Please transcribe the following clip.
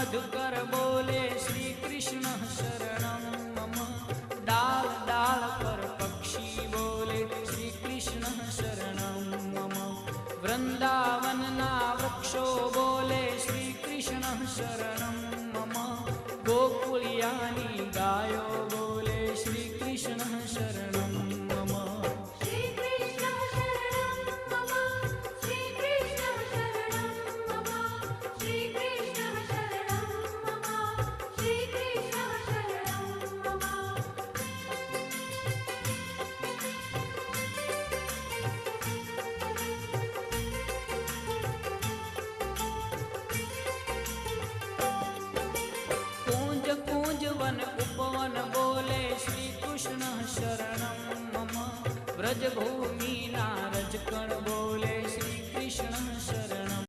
मधुकर बोले श्री कृष्ण शरणं मम। डाल डाल पर पक्षी बोले श्री कृष्ण शरणं मम। वृंदावन ना वृक्षो बोले श्री कृष्ण शरणं मम। गोकुलियानी गायो बोले श्री कृष्ण शरणं मम। श्री कृष्ण शरणं मम। श्री कृष्ण शरणं मम। श्री कृष्ण शरणं मम। श्री कृष्ण शरणं मम। कूंज कूंज वन उपवन बोले श्री कृष्ण शरणं मम। व्रज भूमि